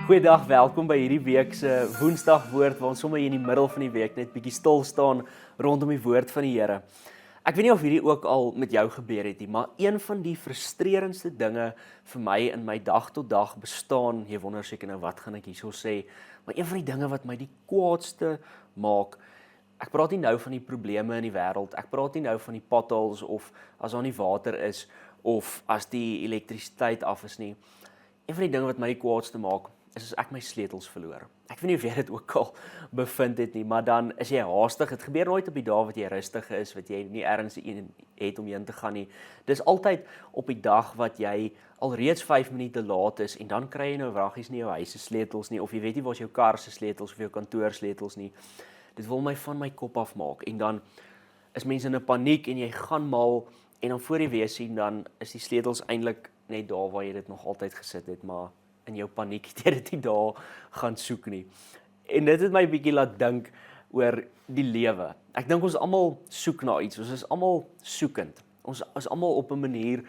Goeiedag, welkom by hierdie week se Woensdag woord waar ons sommer hier in die middel van die week net bietjie stil staan rondom die woord van die Here. Ek weet nie of hierdie ook al met jou gebeur het nie, maar een van die frustrerendste dinge vir my in my dag tot dag bestaan, jy wonder seker nou wat gaan ek hierso sê, maar een van die dinge wat my die kwaadste maak, ek praat nie nou van die probleme in die wêreld, ek praat nie nou van die potholes of as daar nie water is of as die elektrisiteit af is nie. Een van die dinge wat my die kwaadste maak, is as ek my sleutels verloor. Ek weet nie of jy dit ook al bevind het nie, maar dan is jy haastig. Dit gebeur nooit op die dae wat jy rustig is, wat jy nie ergens het om heen te gaan nie. Dis altyd op die dag wat jy alreeds 5 minute laat is en dan kry jy nou wraggies nie jou huis se sleutels nie of jy weet nie waar is jou kar se sleutels of jou kantoor sleutels nie. Dit wil my van my kop af maak en dan is mense in 'n paniek en jy gaan mal en dan voor jy weet sien dan is die sleutels eintlik net daar waar jy dit nog altyd gesit het, maar in jou paniek het jy dit nie daar gaan soek nie. En dit het my bietjie laat dink oor die lewe. Ek dink ons almal soek na iets. Ons is almal soekend. Ons is almal op 'n manier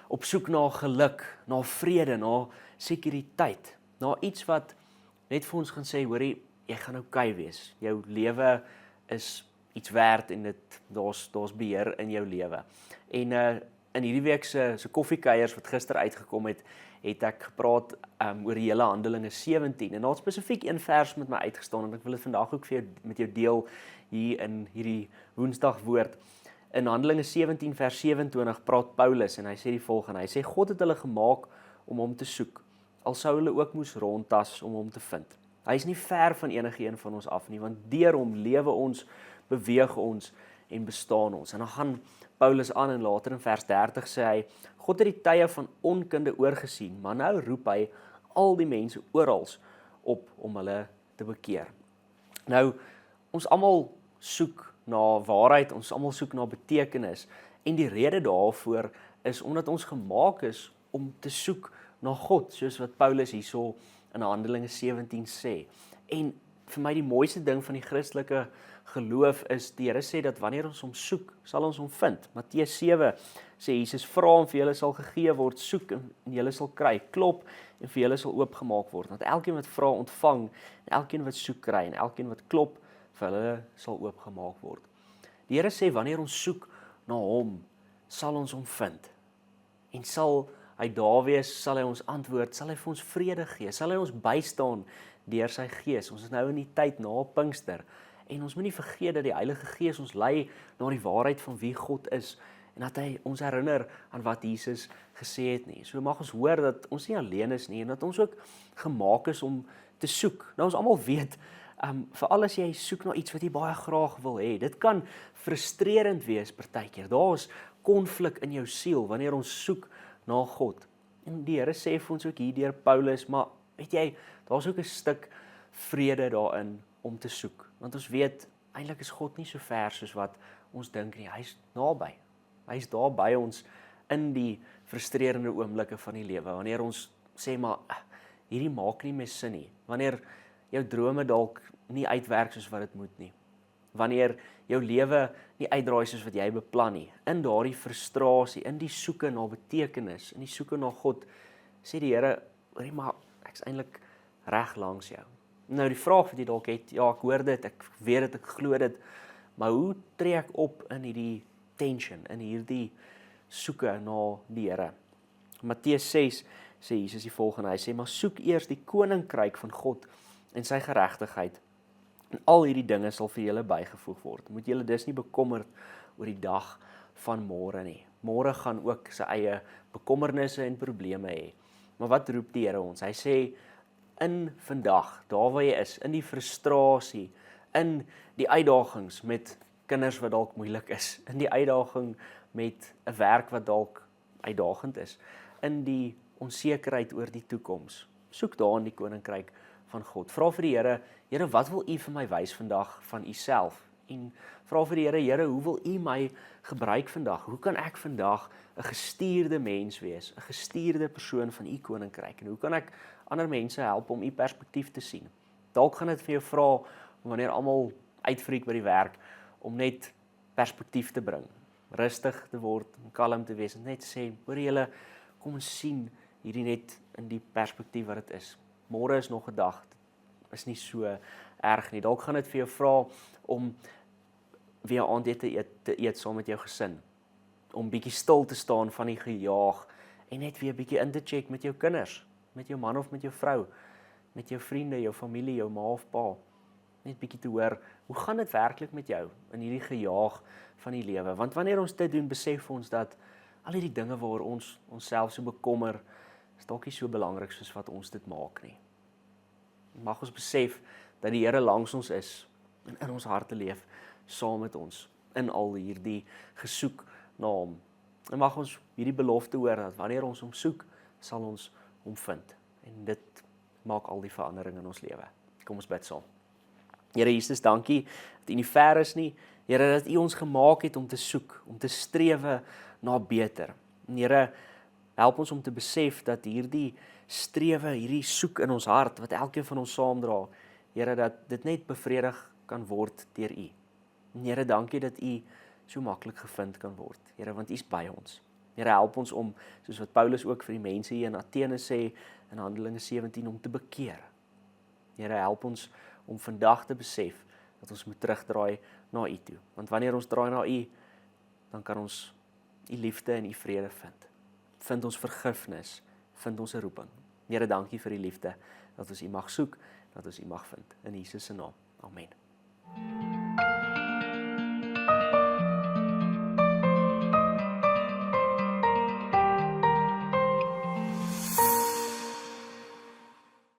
op soek na geluk, na vrede, na sekuriteit, na iets wat net vir ons gaan sê, hoorie, jy gaan oukei wees. Jou lewe is iets werd en daar's beheer in jou lewe. En in hierdie week se koffiekuiers wat gister uitgekom het ek gepraat oor die hele Handelinge 17 en daar het spesifiek een vers met my uitgestaan en ek wil dit vandag ook vir jou, met jou deel hier in hierdie Woensdag woord. In Handelinge 17 vers 27 praat Paulus en hy sê die volgende, hy sê God het hulle gemaak om hom te soek, al sou hulle ook moes rondtas om hom te vind. Hy is nie ver van enige een van ons af nie, want deur hom lewe ons, beweeg ons en bestaan ons. En dan gaan Paulus aan en later in vers 30 sê hy, God het die tye van onkunde oorgesien, maar nou roep hy al die mense orals op om hulle te bekeer. Nou, ons almal soek na waarheid, ons almal soek na betekenis en die rede daarvoor is omdat ons gemaak is om te soek na God, soos wat Paulus hierso in Handelinge 17 sê. En vir my die mooiste ding van die Christelike geloof is, die Here sê dat wanneer ons hom soek, sal ons hom vind. Matteus 7 sê Jesus, vra en vir julle sal gegee word, soek en julle sal kry, klop en vir julle sal oopgemaak word. Want elkeen wat vra ontvang, en elkeen wat soek kry en elkeen wat klop, vir hulle sal oopgemaak word. Die Here sê wanneer ons soek na hom, sal ons hom vind. En sal hy daar wees, sal hy ons antwoord, sal hy vir ons vrede gee, sal hy ons bystaan deur sy Gees. Ons is nou in die tyd na Pinkster en ons moet nie vergeet dat die Heilige Gees ons lei na die waarheid van wie God is en dat hy ons herinner aan wat Jesus gesê het nie. So mag ons hoor dat ons nie alleen is nie en dat ons ook gemaak is om te soek. Nou ons almal weet, veral as jy soek na iets wat jy baie graag wil hê, dit kan frustrerend wees partykeer. Daar's konflik in jou siel wanneer ons soek na God. En die Here sê vir ons ook hier deur Paulus, maar weet jy, daar's ook 'n stuk vrede daarin om te soek. Want ons weet, eintlik is God nie so ver soos wat ons dink nie. Hy's naby. Hy's daar by ons in die frustrerende oomblikke van die lewe. Wanneer ons sê maar hierdie maak nie meer sin nie. Wanneer jou drome dalk nie uitwerk soos wat dit moet nie. Wanneer jou lewe nie uitdraai soos wat jy beplan nie. In daardie frustrasie, in die soeke na betekenis, in die soeke na God, sê die Here, hoorie maar ek's eintlik reg langs jou. Nou die vraag wat jy dalk het, ja ek hoor dit, ek weet dit, ek glo dit, maar hoe tree ek op in hierdie tension, in hierdie soeke na die Here? Matteus 6 sê Jesus die volgende, hy sê, maar soek eers die koninkryk van God en sy geregtigheid, en al hierdie dinge sal vir julle bygevoeg word. Moet julle dus nie bekommerd oor die dag van môre nie. Môre gaan ook sy eie bekommernisse en probleme hê. Maar wat roep die Here ons? Hy sê, in vandag, daar waar jy is, in die frustrasie, in die uitdagings met kinders wat dalk moeilik is, in die uitdaging met 'n werk wat dalk uitdagend is, in die onsekerheid oor die toekoms. Soek daar in die koninkryk van God. Vra vir die Here, Here, wat wil U vir my wys vandag van U self? En vra vir die Here, Here, hoe wil U my gebruik vandag? Hoe kan ek vandag 'n gestuurde mens wees, 'n gestuurde persoon van U koninkryk? En hoe kan ek ander mense help om U perspektief te sien? Dalk gaan dit vir jou vra, wanneer almal uitfreek by die werk, om net perspektief te bring, rustig te word, en kalm te wees, en net sê, hoor julle, kom ons sien hierdie net in die perspektief wat dit is. môre is nog 'n dag. Dit is nie so erg nie. Dalk gaan dit vir jou vra om weer aandete te eet saam met jou gesin. Om bietjie stil te staan van die gejaag en net weer bietjie in te check met jou kinders, met jou man of met jou vrou, met jou vriende, jou familie, jou ma of pa. Net bietjie te hoor, hoe gaan dit werklik met jou in hierdie gejaag van die lewe? Want wanneer ons dit doen, besef ons dat al hierdie dinge waar ons onsself so bekommer, is dalk nie so belangrik soos wat ons dit maak nie. Mag ons besef dat die Here langs ons is en in ons harte leef saam met ons in al hierdie gesoek na hom. En mag ons hierdie belofte hoor dat wanneer ons hom soek, sal ons hom vind. En dit maak al die verandering in ons lewe. Kom ons bid saam. Here Jesus, dankie dat U nie ver is nie. Here, dat U ons gemaak het om te soek, om te strewe na beter. En Here, help ons om te besef dat hierdie strewe, hierdie soek in ons hart, wat elkeen van ons saamdra, Here, dat dit net bevredig kan word deur U. En Here, dankie dat U so maklik gevind kan word. Here, want U is by ons. Here, help ons om, soos wat Paulus ook vir die mense hier in Athene sê, in Handelinge 17, om te bekeer. Here, help ons om vandag te besef dat ons moet terugdraai na U toe. Want wanneer ons draai na U, dan kan ons U liefde en U vrede vind. Vind ons vergifnis, vind ons 'n roeping. Here, dankie vir U liefde, dat ons U mag soek, dat ons U mag vind. In Jesus se naam. Amen.